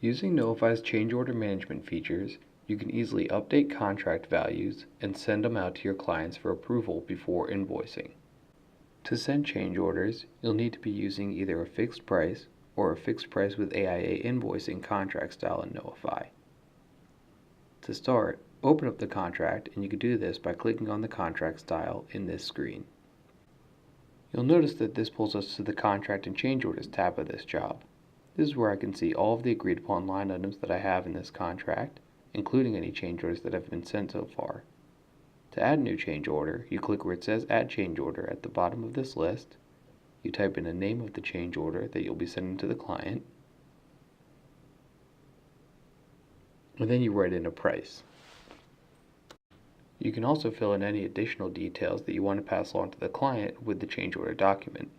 Using Knowify's change order management features, you can easily update contract values and send them out to your clients for approval before invoicing. To send change orders, you'll need to be using either a fixed price or a fixed price with AIA invoicing contract style in Knowify. To start, open up the contract, and you can do this by clicking on the contract style in this screen. You'll notice that this pulls us to the Contract and Change Orders tab of this job. This is where I can see all of the agreed upon line items that I have in this contract, including any change orders that have been sent so far. To add a new change order, you click where it says Add Change Order at the bottom of this list. You type in the name of the change order that you'll be sending to the client, and then you write in a price. You can also fill in any additional details that you want to pass along to the client with the change order document.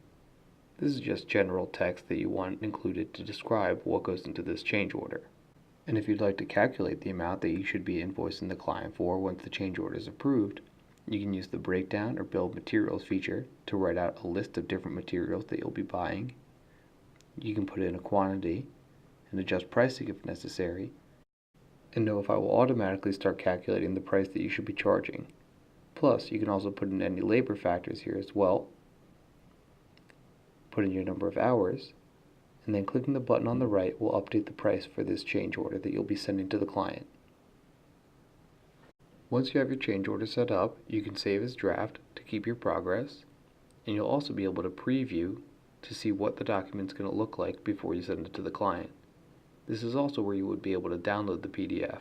This is just general text that you want included to describe what goes into this change order. And if you'd like to calculate the amount that you should be invoicing the client for once the change order is approved, you can use the breakdown or bill of materials feature to write out a list of different materials that you'll be buying. You can put in a quantity and adjust pricing if necessary, and Knowify will automatically start calculating the price that you should be charging. Plus, you can also put in any labor factors here as well, put in your number of hours, and then clicking the button on the right will update the price for this change order that you'll be sending to the client. Once you have your change order set up, you can save as draft to keep your progress, and you'll also be able to preview to see what the document's going to look like before you send it to the client. This is also where you would be able to download the PDF.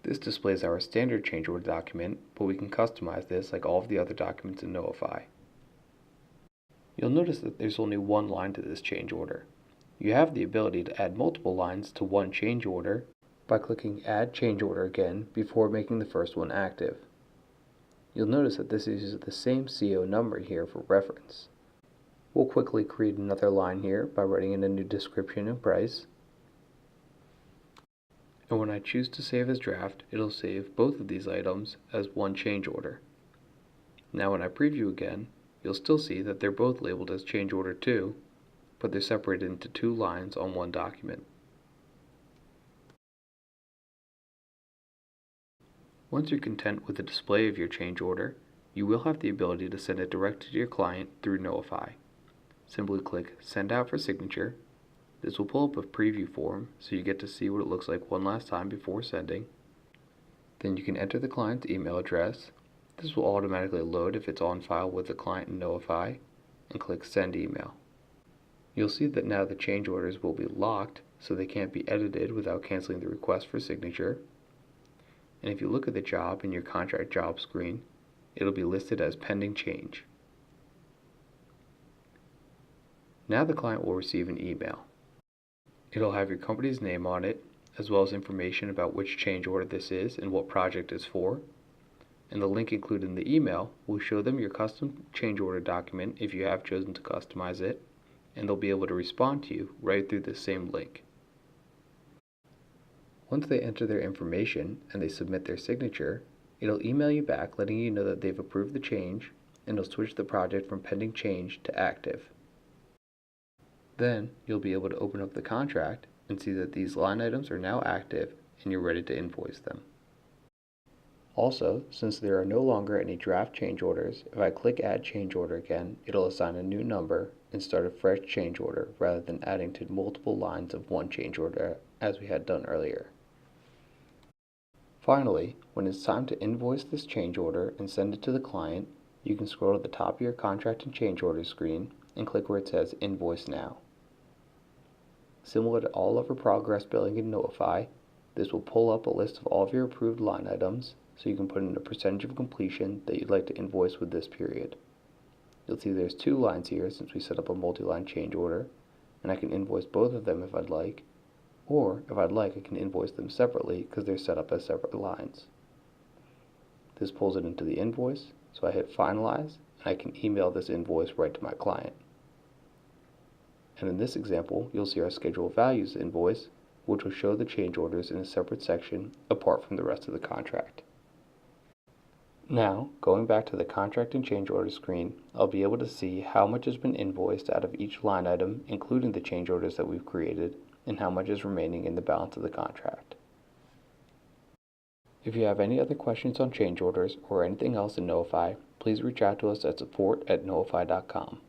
This displays our standard change order document, but we can customize this like all of the other documents in Knowify. You'll notice that there's only one line to this change order. You have the ability to add multiple lines to one change order by clicking Add Change Order again before making the first one active. You'll notice that this uses the same CO number here for reference. We'll quickly create another line here by writing in a new description and price. And when I choose to save as draft, it'll save both of these items as one change order. Now when I preview again, you'll still see that they're both labeled as change order 2, but they're separated into two lines on one document. Once you're content with the display of your change order, you will have the ability to send it directly to your client through Knowify. Simply click Send Out for signature. This will pull up a preview form so you get to see what it looks like one last time before sending. Then you can enter the client's email address. This will automatically load if it's on file with the client in Knowify, and click Send Email. You'll see that now the change orders will be locked so they can't be edited without canceling the request for signature. And if you look at the job in your contract job screen, it'll be listed as pending change. Now the client will receive an email. It'll have your company's name on it, as well as information about which change order this is and what project it's for. And the link included in the email will show them your custom change order document if you have chosen to customize it, and they'll be able to respond to you right through the same link. Once they enter their information and they submit their signature, it'll email you back letting you know that they've approved the change, and it'll switch the project from pending change to active. Then you'll be able to open up the contract and see that these line items are now active and you're ready to invoice them. Also, since there are no longer any draft change orders, if I click Add Change Order again, it'll assign a new number and start a fresh change order rather than adding to multiple lines of one change order as we had done earlier. Finally, when it's time to invoice this change order and send it to the client, you can scroll to the top of your contract and change order screen and click where it says Invoice Now. Similar to all of our progress billing in Knowify, this will pull up a list of all of your approved line items so you can put in a percentage of completion that you'd like to invoice with this period. You'll see there's two lines here since we set up a multi-line change order, and I can invoice both of them if I'd like, or if I'd like I can invoice them separately because they're set up as separate lines. This pulls it into the invoice, so I hit Finalize, and I can email this invoice right to my client. And in this example, you'll see our schedule of values invoice, which will show the change orders in a separate section apart from the rest of the contract. Now, going back to the contract and change order screen, I'll be able to see how much has been invoiced out of each line item, including the change orders that we've created, and how much is remaining in the balance of the contract. If you have any other questions on change orders or anything else in Knowify, please reach out to us at support@knowify.com.